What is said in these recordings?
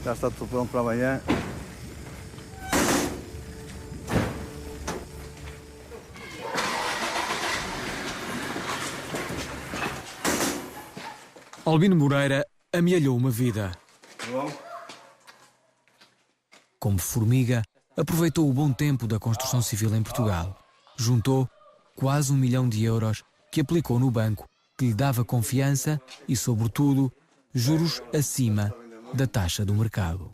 Já está tudo pronto para amanhã. Albino Moreira amealhou uma vida. Bom. Como formiga, aproveitou o bom tempo da construção civil em Portugal. Juntou quase 1 milhão de euros que aplicou no banco, que lhe dava confiança e, sobretudo, juros acima da taxa do mercado.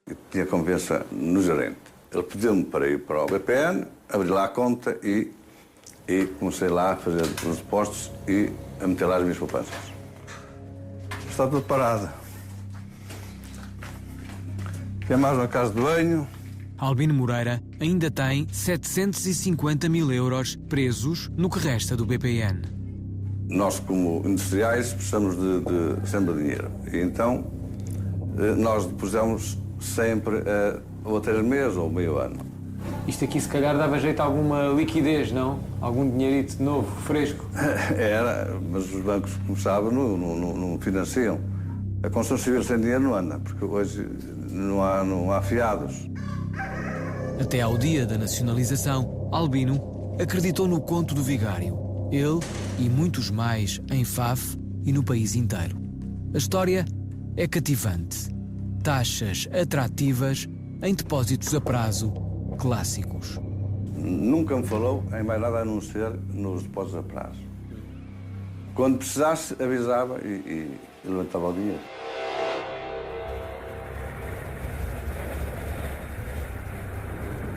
Eu tinha confiança no gerente. Ele pediu-me para ir para o BPN, abri lá a conta e comecei lá a fazer os depósitos e a meter lá as minhas poupanças. Está tudo parado. Tem mais uma casa de banho. Albino Moreira ainda tem 750 mil euros presos no que resta do BPN. Nós, como industriais, precisamos de sempre de dinheiro. E então, nós depositamos sempre ou a 3 meses ou meio ano. Isto aqui, se calhar, dava jeito a alguma liquidez, não? Algum dinheirito novo, fresco? Era, mas os bancos, como sabem, não financiam. A construção civil sem dinheiro não anda, porque hoje não há fiados. Até ao dia da nacionalização, Albino acreditou no conto do vigário. Ele e muitos mais em Faf e no país inteiro. A história é cativante. Taxas atrativas em depósitos a prazo clássicos. Nunca me falou em mais nada a não ser nos depósitos a prazo. Quando precisasse, avisava e levantava o dinheiro.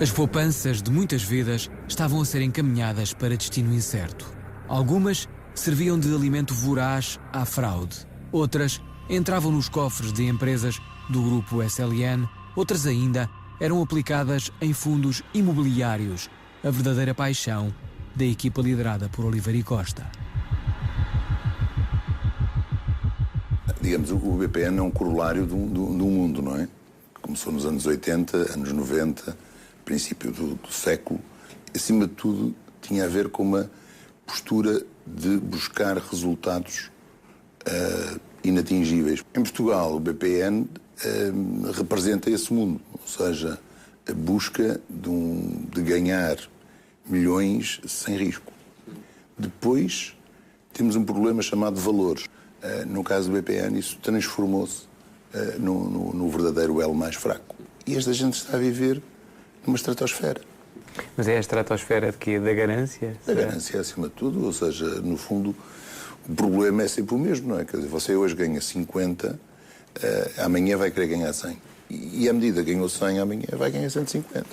As poupanças de muitas vidas estavam a ser encaminhadas para destino incerto. Algumas serviam de alimento voraz à fraude. Outras entravam nos cofres de empresas do grupo SLN. Outras ainda eram aplicadas em fundos imobiliários, a verdadeira paixão da equipa liderada por Oliveira Costa. Digamos, o BPN é um corolário do mundo, não é? Começou nos anos 80, anos 90, princípio do século. Acima de tudo, tinha a ver com uma postura de buscar resultados inatingíveis. Em Portugal, o BPN representa esse mundo, ou seja, a busca de ganhar milhões sem risco. Depois, temos um problema chamado valores. No caso do BPN, isso transformou-se no verdadeiro elo mais fraco. E esta gente está a viver numa estratosfera. Mas é a estratosfera de quê? Da ganância? Da ganância, acima de tudo. Ou seja, no fundo, o problema é sempre o mesmo, não é? Quer dizer, você hoje ganha 50, amanhã vai querer ganhar 100. E à medida que ganhou 100, amanhã vai ganhar 150.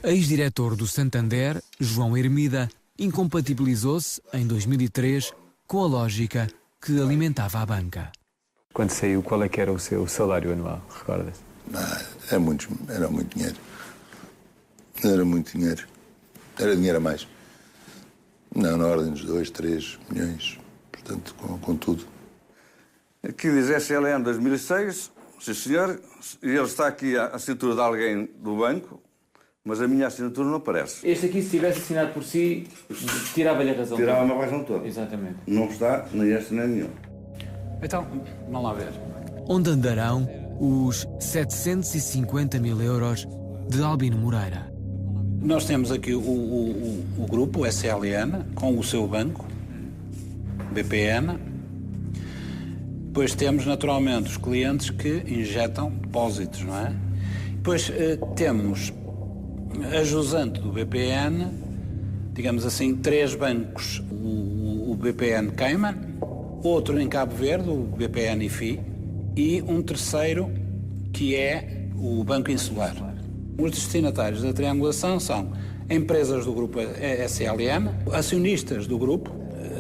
Ex-diretor do Santander, João Hermida, incompatibilizou-se, em 2003, com a lógica que alimentava a banca. Quando saiu, qual é que era o seu salário anual? Recorda-se? Era muito dinheiro. Era muito dinheiro. Era dinheiro a mais. Não, na ordem dos 2, 3 milhões. Portanto, com tudo. Aqui diz SLN 2006, sim senhor, e ele está aqui a assinatura de alguém do banco, mas a minha assinatura não aparece. Este aqui, se tivesse assinado por si, tirava-lhe a razão. Tirava-me a razão toda. Exatamente. Não está nem este nem nenhum. Então, vamos lá ver. Onde andarão os 750 mil euros de Albino Moreira? Nós temos aqui o grupo, o SLN, com o seu banco, BPN. Depois temos, naturalmente, os clientes que injetam depósitos, não é? Depois temos a jusante do BPN, digamos assim, 3 bancos. O BPN Cayman, outro em Cabo Verde, o BPN IFI, e um terceiro que é o Banco Insular. Os destinatários da triangulação são empresas do grupo SLN, acionistas do grupo,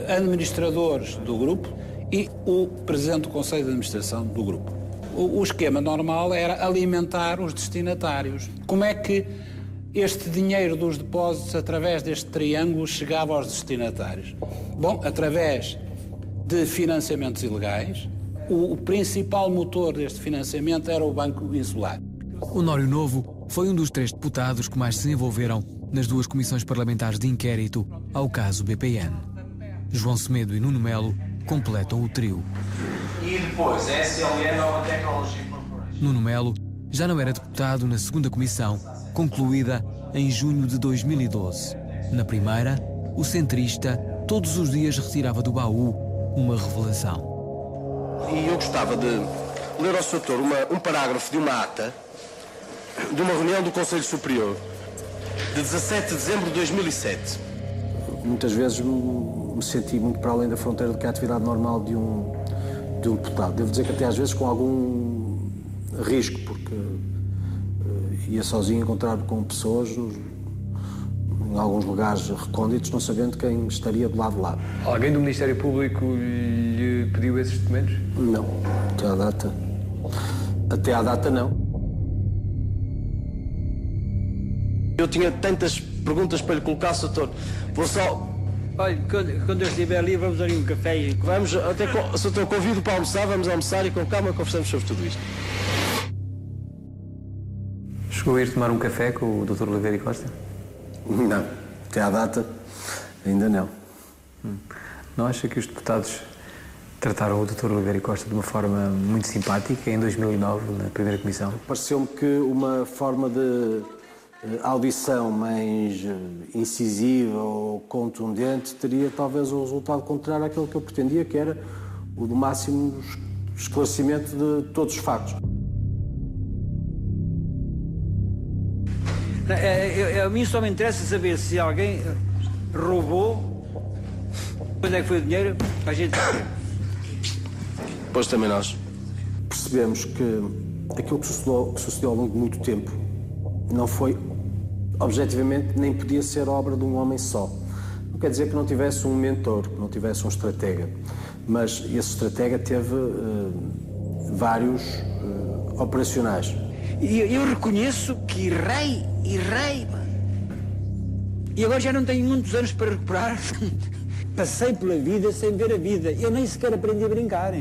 administradores do grupo e o presidente do Conselho de Administração do grupo. O esquema normal era alimentar os destinatários. Como é que este dinheiro dos depósitos, através deste triângulo, chegava aos destinatários? Bom, através de financiamentos ilegais. O principal motor deste financiamento era o Banco Insular. Honório Novo foi um dos 3 deputados que mais se envolveram nas 2 comissões parlamentares de inquérito ao caso BPN. João Semedo e Nuno Melo completam o trio. E depois, a SLN Nova Technology Corporation. Nuno Melo já não era deputado na segunda comissão, concluída em junho de 2012. Na primeira, o centrista todos os dias retirava do baú uma revelação. E eu gostava de ler ao Sr. Doutor um parágrafo de uma ata de uma reunião do Conselho Superior de 17 de dezembro de 2007. Muitas vezes me senti muito para além da fronteira do que é a atividade normal de um deputado. Devo dizer que até às vezes com algum risco, porque ia sozinho encontrar com pessoas em alguns lugares recônditos, não sabendo quem estaria do lado de lá. Alguém do Ministério Público lhe pediu esses documentos? Não, até à data não. Eu tinha tantas perguntas para lhe colocar, Sr. Doutor. Vou só... Olha, quando eu estiver ali, vamos ali um café e... Vamos, até, Sr. Doutor, convido para almoçar, vamos almoçar e com calma conversamos sobre tudo isto. Chegou a ir tomar um café com o Dr. Oliveira Costa? Não, até à data ainda não. Não acha que os deputados trataram o Dr. Oliveira Costa de uma forma muito simpática em 2009, na primeira comissão? Pareceu-me que uma forma de audição mais incisiva ou contundente teria talvez o resultado contrário àquilo que eu pretendia, que era o do máximo esclarecimento de todos os factos. A mim só me interessa saber se alguém roubou, onde é que foi o dinheiro, a gente sabe. Pois também nós. Percebemos que aquilo que sucedeu ao longo de muito tempo não foi, objetivamente, nem podia ser obra de um homem só. Não quer dizer que não tivesse um mentor, que não tivesse um estratega, mas esse estratega teve vários operacionais. E eu reconheço que errei. E agora já não tenho muitos anos para recuperar. Passei pela vida sem ver a vida. Eu nem sequer aprendi a brincar.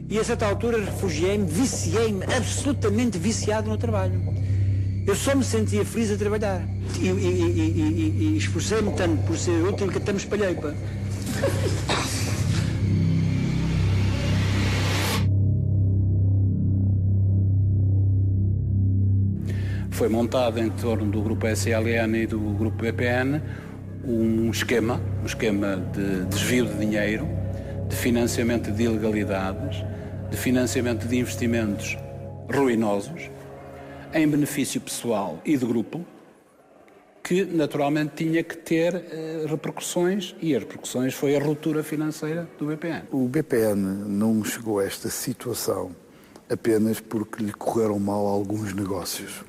E a certa altura refugiei-me, viciei-me, absolutamente viciado no trabalho. Eu só me sentia feliz a trabalhar. E esforcei-me tanto por ser útil que até me espalhei, pá. Foi montado em torno do grupo SLN e do grupo BPN um esquema de desvio de dinheiro, de financiamento de ilegalidades, de financiamento de investimentos ruinosos, em benefício pessoal e de grupo, que naturalmente tinha que ter repercussões, e as repercussões foi a ruptura financeira do BPN. O BPN não chegou a esta situação apenas porque lhe correram mal alguns negócios.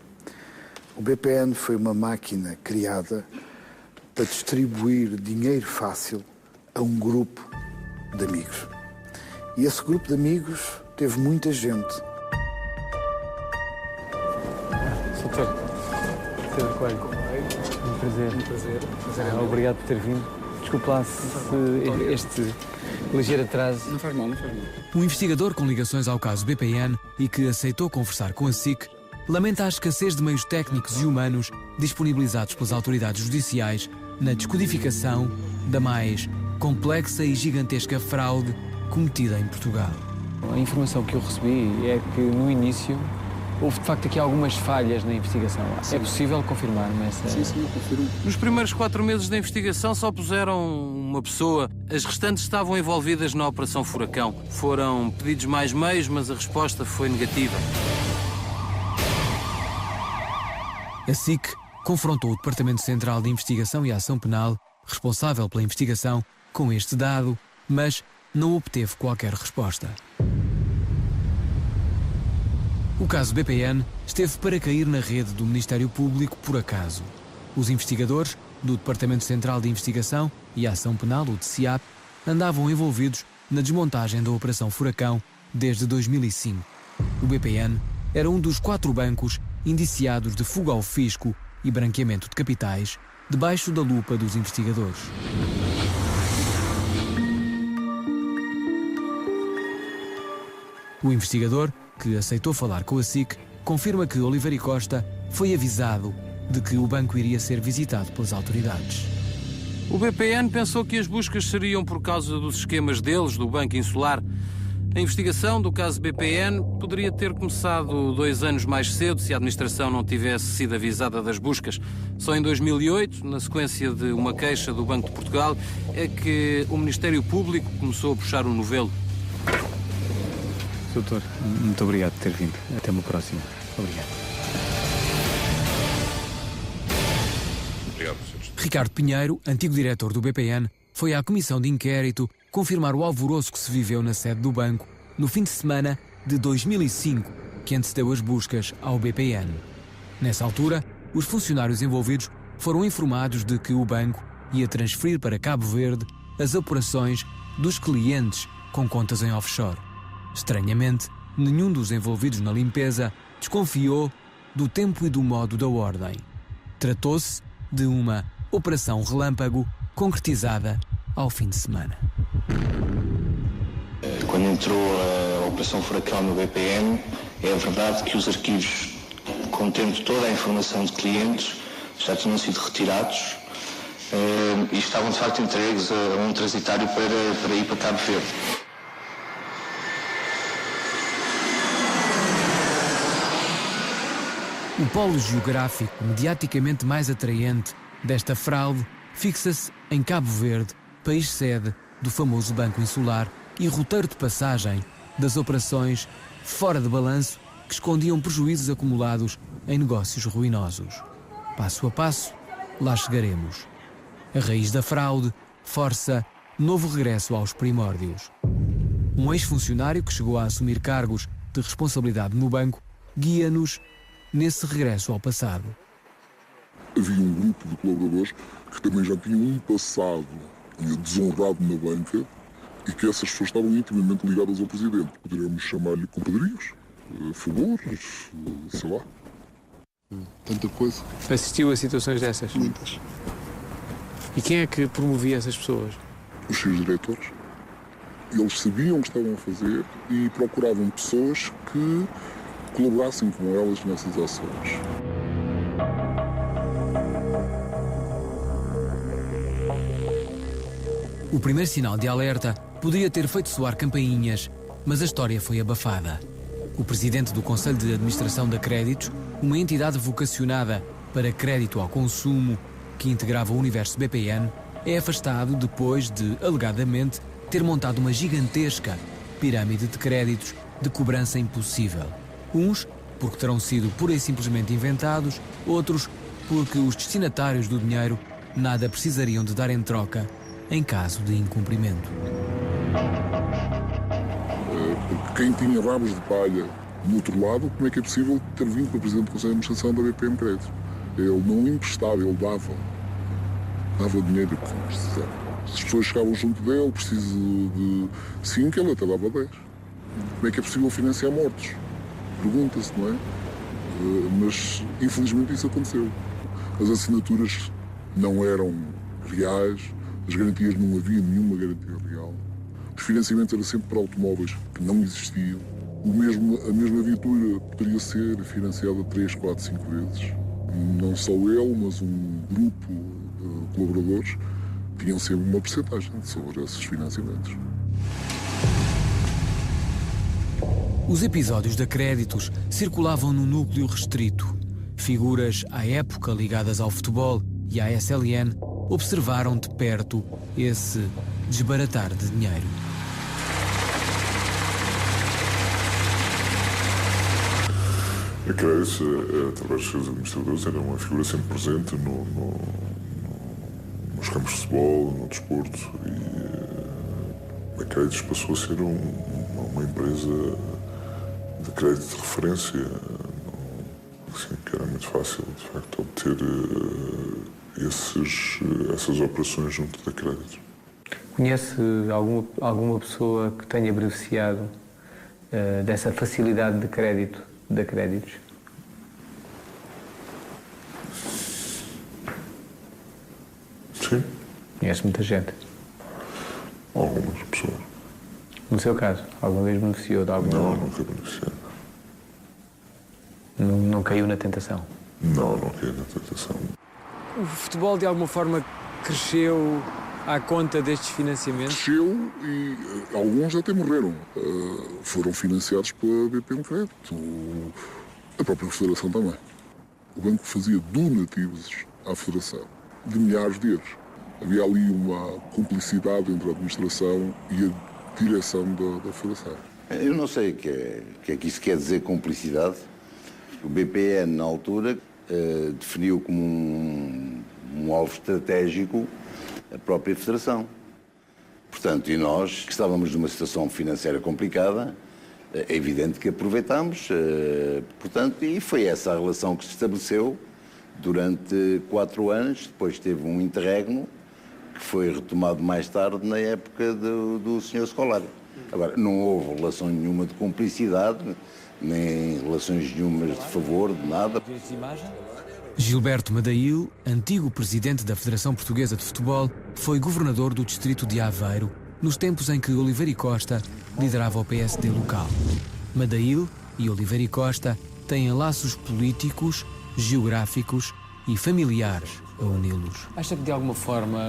O BPN foi uma máquina criada para distribuir dinheiro fácil a um grupo de amigos. E esse grupo de amigos teve muita gente. Doutor Pedro Coelho, um prazer. Obrigado por ter vindo. Desculpe lá se este ligeiro atraso... Não faz mal. Um investigador com ligações ao caso BPN e que aceitou conversar com a SIC lamenta a escassez de meios técnicos e humanos disponibilizados pelas autoridades judiciais na descodificação da mais complexa e gigantesca fraude cometida em Portugal. A informação que eu recebi é que no início houve de facto aqui algumas falhas na investigação. Sim. É possível confirmar-me essa... Sim, confirmo. Nos primeiros 4 meses da investigação só puseram uma pessoa. As restantes estavam envolvidas na Operação Furacão. Foram pedidos mais meios, mas a resposta foi negativa. A SIC confrontou o Departamento Central de Investigação e Ação Penal, responsável pela investigação, com este dado, mas não obteve qualquer resposta. O caso BPN esteve para cair na rede do Ministério Público por acaso. Os investigadores do Departamento Central de Investigação e Ação Penal, o DCIAP, andavam envolvidos na desmontagem da Operação Furacão desde 2005. O BPN era um dos 4 bancos indiciados de fuga ao fisco e branqueamento de capitais, debaixo da lupa dos investigadores. O investigador, que aceitou falar com a SIC, confirma que Oliveira Costa foi avisado de que o banco iria ser visitado pelas autoridades. O BPN pensou que as buscas seriam por causa dos esquemas deles, do Banco Insular. A investigação do caso BPN poderia ter começado 2 anos mais cedo se a administração não tivesse sido avisada das buscas. Só em 2008, na sequência de uma queixa do Banco de Portugal, é que o Ministério Público começou a puxar o novelo. Doutor, muito obrigado por ter vindo. Até uma próxima. Obrigado. Obrigado, senhor. Ricardo Pinheiro, antigo diretor do BPN, foi à comissão de inquérito confirmar o alvoroço que se viveu na sede do banco no fim de semana de 2005, que antecedeu as buscas ao BPN. Nessa altura, os funcionários envolvidos foram informados de que o banco ia transferir para Cabo Verde as operações dos clientes com contas em offshore. Estranhamente, nenhum dos envolvidos na limpeza desconfiou do tempo e do modo da ordem. Tratou-se de uma operação relâmpago concretizada ao fim de semana. Quando entrou a Operação Furacão no BPN, é verdade que os arquivos contendo toda a informação de clientes já tinham sido retirados e estavam de facto entregues a um transitário para ir para Cabo Verde. O polo geográfico mediaticamente mais atraente desta fraude fixa-se em Cabo Verde, país sede do famoso Banco Insular e roteiro de passagem das operações fora de balanço que escondiam prejuízos acumulados em negócios ruinosos. Passo a passo, lá chegaremos. A raiz da fraude força novo regresso aos primórdios. Um ex-funcionário que chegou a assumir cargos de responsabilidade no banco guia-nos nesse regresso ao passado. Havia um grupo de colaboradores que também já tinham um passado desonrado na banca e que essas pessoas estavam intimamente ligadas ao Presidente. Poderíamos chamar-lhe compadrios, favores, sei lá. Tanta coisa. Assistiu a situações dessas? Muitas. E quem é que promovia essas pessoas? Os seus diretores. Eles sabiam o que estavam a fazer e procuravam pessoas que colaborassem com elas nessas ações. O primeiro sinal de alerta poderia ter feito soar campainhas, mas a história foi abafada. O presidente do Conselho de Administração da Créditos, uma entidade vocacionada para crédito ao consumo que integrava o universo BPN, é afastado depois de, alegadamente, ter montado uma gigantesca pirâmide de créditos de cobrança impossível. Uns porque terão sido pura e simplesmente inventados, outros porque os destinatários do dinheiro nada precisariam de dar em troca em caso de incumprimento. Porque quem tinha rabos de palha no outro lado, como é que é possível ter vindo para o Presidente do Conselho de Administração da BPM Crédito? Ele não emprestava, ele dava dinheiro a quem precisava. Se as pessoas chegavam junto dele, preciso de 5, ele até dava 10. Como é que é possível financiar mortos? Pergunta-se, não é? Mas, infelizmente, isso aconteceu. As assinaturas não eram reais, as garantias não havia nenhuma garantia real. Os financiamentos eram sempre para automóveis que não existiam. A mesma viatura poderia ser financiada 3, 4, 5 vezes. Não só ele, mas um grupo de colaboradores tinham sempre uma percentagem sobre esses financiamentos. Os episódios de créditos circulavam no núcleo restrito. Figuras à época ligadas ao futebol e à SLN observaram de perto esse desbaratar de dinheiro. A Créditos, através dos seus administradores, era uma figura sempre presente nos campos de futebol, no desporto, e a Créditos passou a ser uma empresa de crédito de referência, assim, que era muito fácil, de facto, obter essas operações junto da Créditos. Conhece alguma pessoa que tenha beneficiado dessa facilidade de crédito da Créditos? Sim. Conhece muita gente? Algumas pessoas. No seu caso, alguma vez beneficiou de alguma? Não, nunca beneficiei. Não caiu na tentação? Não caiu na tentação. O futebol, de alguma forma, cresceu à conta destes financiamentos? Cresceu e alguns até morreram. Foram financiados pela BPN Crédito, a própria Federação também. O banco fazia donativos à Federação, de milhares de euros. Havia ali uma cumplicidade entre a administração e a direção da Federação. Eu não sei o que é que isso quer dizer, cumplicidade. O BPN, na altura, definiu como um alvo estratégico a própria Federação. Portanto, e nós, que estávamos numa situação financeira complicada, é evidente que aproveitámos, portanto, e foi essa a relação que se estabeleceu durante 4 anos. Depois teve um interregno que foi retomado mais tarde na época do Sr. Scolari. Agora, não houve relação nenhuma de cumplicidade, nem relações nenhumas de favor, de nada. Gilberto Madail, antigo presidente da Federação Portuguesa de Futebol, foi governador do distrito de Aveiro, nos tempos em que Oliveira Costa liderava o PSD local. Madail e Oliveira Costa têm laços políticos, geográficos e familiares a uni-los. Acha que de alguma forma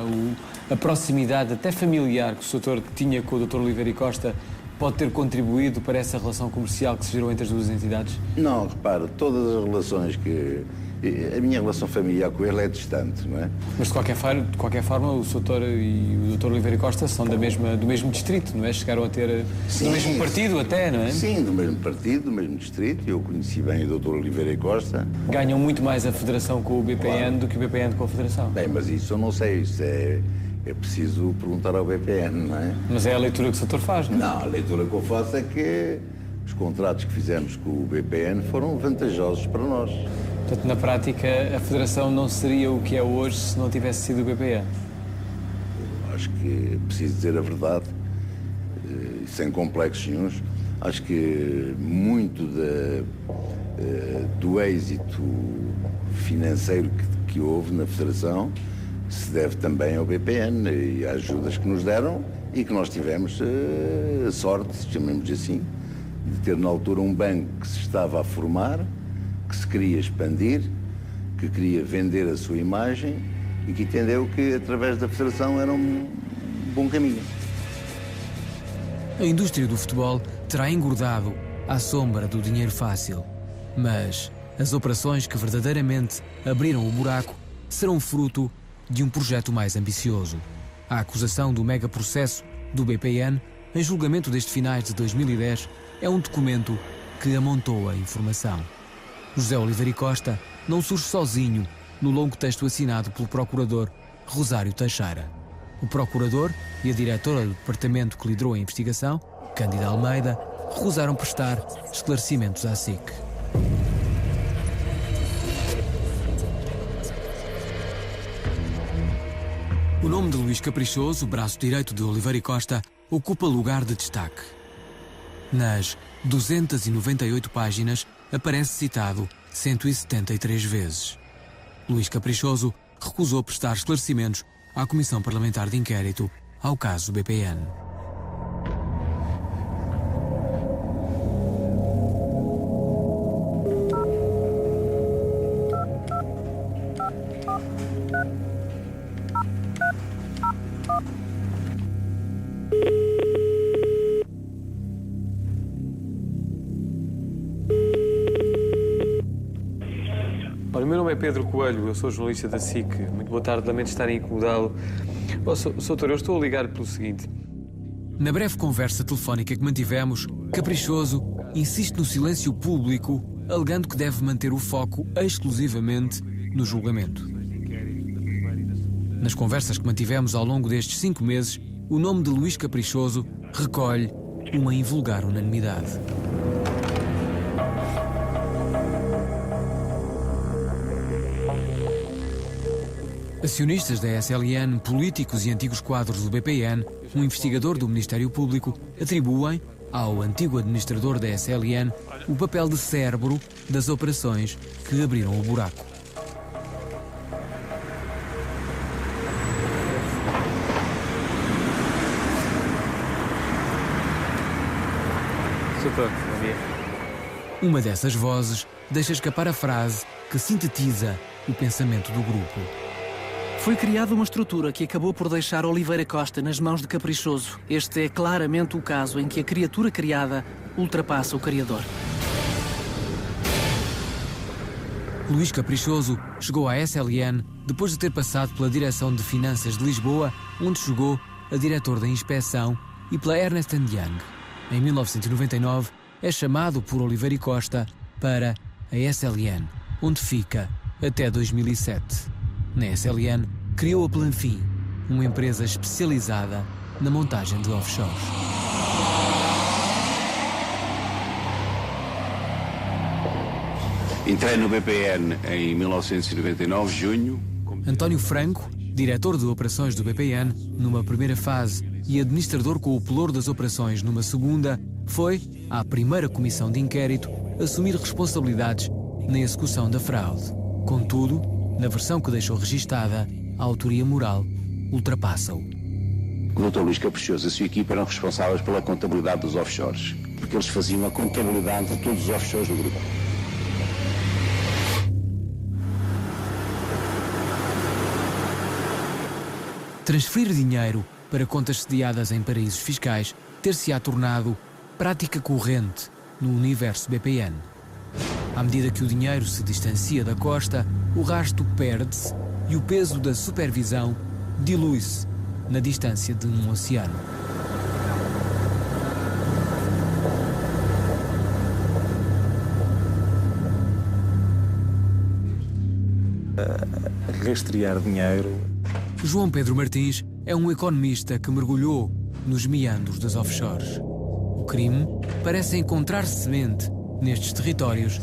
a proximidade até familiar que o Sr. tinha com o Dr. Oliveira Costa pode ter contribuído para essa relação comercial que se gerou entre as duas entidades? Não, repara, todas as relações que... A minha relação familiar com ele é distante, não é? Mas de qualquer forma o Sr. e o Dr. Oliveira Costa são do mesmo distrito, não é? Chegaram a ter do mesmo partido até, não é? Sim, do mesmo partido, do mesmo distrito. Eu conheci bem o Dr. Oliveira Costa. Ganham muito mais a Federação com o BPN do que o BPN com a Federação. Bem, mas isso eu não sei, isso é preciso perguntar ao BPN, não é? Mas é a leitura que o Sr. faz, não é? Não, a leitura que eu faço é que os contratos que fizemos com o BPN foram vantajosos para nós. Portanto, na prática, a Federação não seria o que é hoje se não tivesse sido o BPN? Acho que é preciso dizer a verdade, sem complexos nenhuns. Acho que muito do êxito financeiro que houve na Federação se deve também ao BPN e às ajudas que nos deram e que nós tivemos a sorte, chamemos assim, de ter na altura um banco que se estava a formar, que se queria expandir, que queria vender a sua imagem e que entendeu que através da Federação era um bom caminho. A indústria do futebol terá engordado à sombra do dinheiro fácil, mas as operações que verdadeiramente abriram o buraco serão fruto de um projeto mais ambicioso. A acusação do megaprocesso do BPN, em julgamento deste finais de 2010, é um documento que amontou a informação. José Oliveira Costa não surge sozinho no longo texto assinado pelo procurador Rosário Teixeira. O procurador e a diretora do departamento que liderou a investigação, Cândida Almeida, recusaram prestar esclarecimentos à SIC. O nome de Luís Caprichoso, braço direito de Oliveira Costa, ocupa lugar de destaque. Nas 298 páginas, aparece citado 173 vezes. Luís Caprichoso recusou prestar esclarecimentos à Comissão Parlamentar de Inquérito ao caso BPN. Olha, o meu nome é Pedro Coelho, eu sou jornalista da SIC. Muito boa tarde, lamento estar a incomodá-lo. Soutor, eu estou a ligar pelo seguinte. Na breve conversa telefónica que mantivemos, Caprichoso insiste no silêncio público, alegando que deve manter o foco exclusivamente no julgamento. Nas conversas que mantivemos ao longo destes 5 meses, o nome de Luís Caprichoso recolhe uma invulgar unanimidade. Acionistas da SLN, políticos e antigos quadros do BPN, um investigador do Ministério Público, atribuem ao antigo administrador da SLN o papel de cérebro das operações que abriram o buraco. Soutor, bom dia. Uma dessas vozes deixa escapar a frase que sintetiza o pensamento do grupo. Foi criada uma estrutura que acabou por deixar Oliveira Costa nas mãos de Caprichoso. Este é claramente o caso em que a criatura criada ultrapassa o Criador. Luís Caprichoso chegou à SLN depois de ter passado pela Direção de Finanças de Lisboa, onde chegou a diretor da Inspeção, e pela Ernst & Young. Em 1999, é chamado por Oliveira Costa para a SLN, onde fica até 2007. Na SLN, criou a Planfin, uma empresa especializada na montagem de offshores. Entrei no BPN em 1999, junho. António Franco, diretor de operações do BPN, numa primeira fase, e administrador com o pelouro das operações numa segunda, foi, à primeira comissão de inquérito, assumir responsabilidades na execução da fraude. Contudo, na versão que deixou registada, a autoria moral ultrapassa-o. O Dr. Luís Caprichoso e a sua equipa eram responsáveis pela contabilidade dos offshores, porque eles faziam a contabilidade de todos os offshores do grupo. Transferir dinheiro para contas sediadas em paraísos fiscais ter-se-á tornado prática corrente no universo BPN. À medida que o dinheiro se distancia da costa, o rastro perde-se e o peso da supervisão dilui-se na distância de um oceano. Rastrear dinheiro. João Pedro Martins é um economista que mergulhou nos meandros das offshores. O crime parece encontrar-se semente nestes territórios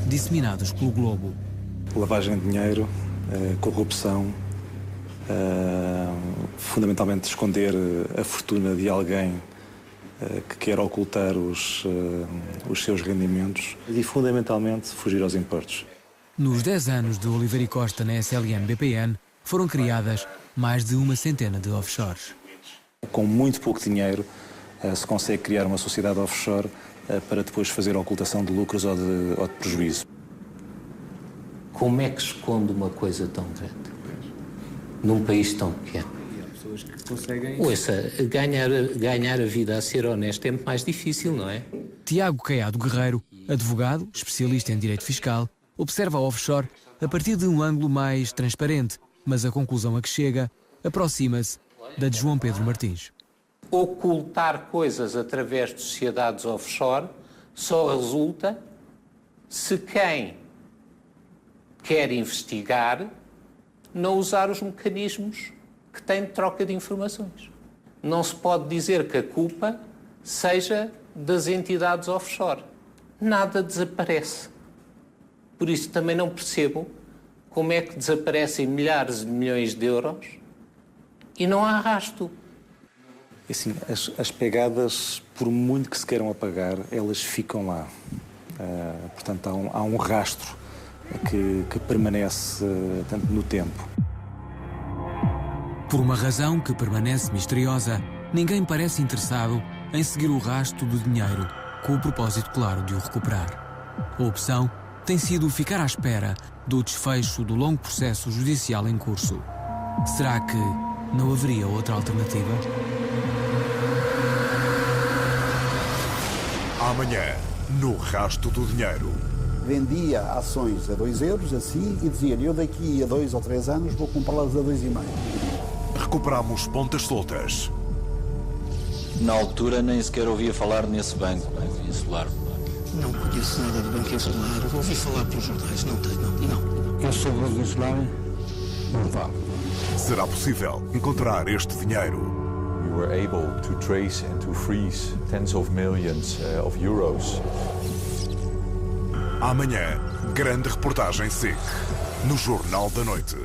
disseminados pelo globo. Lavagem de dinheiro, corrupção, fundamentalmente esconder a fortuna de alguém que quer ocultar os seus rendimentos e, fundamentalmente, fugir aos impostos. Nos 10 anos de Oliveira Costa na SLN BPN, foram criadas mais de uma centena de offshores. Com muito pouco dinheiro, se consegue criar uma sociedade offshore para depois fazer a ocultação de lucros ou de prejuízo. Como é que se esconde uma coisa tão grande num país tão pequeno? Pessoas que conseguem... Ouça, ganhar a vida a ser honesto é muito mais difícil, não é? Tiago Caiado Guerreiro, advogado, especialista em direito fiscal, observa a offshore a partir de um ângulo mais transparente, mas a conclusão a que chega aproxima-se da de João Pedro Martins. Ocultar coisas através de sociedades offshore só resulta se quem quer investigar não usar os mecanismos que tem de troca de informações. Não se pode dizer que a culpa seja das entidades offshore. Nada desaparece. Por isso também não percebo como é que desaparecem milhares de milhões de euros e não há rastro. Assim, as pegadas, por muito que se queiram apagar, elas ficam lá. Portanto, há um rastro que permanece tanto no tempo. Por uma razão que permanece misteriosa, ninguém parece interessado em seguir o rastro do dinheiro, com o propósito claro de o recuperar. A opção tem sido ficar à espera do desfecho do longo processo judicial em curso. Será que não haveria outra alternativa? Amanhã, no Rastro do Dinheiro. Vendia ações a 2 euros, assim, e dizia-lhe, eu daqui a 2 ou 3 anos vou comprá-las a 2,5. Recuperamos pontas soltas. Na altura nem sequer ouvia falar nesse banco insular. Não conheço nada de banco insular. Ouvi falar pelos jornais. Não tenho, não. Eu sou banco insular? Não vale. Será possível encontrar este dinheiro? We were able to trace and to freeze tens of millions of euros. Amanhã, grande reportagem SIC, no Jornal da Noite.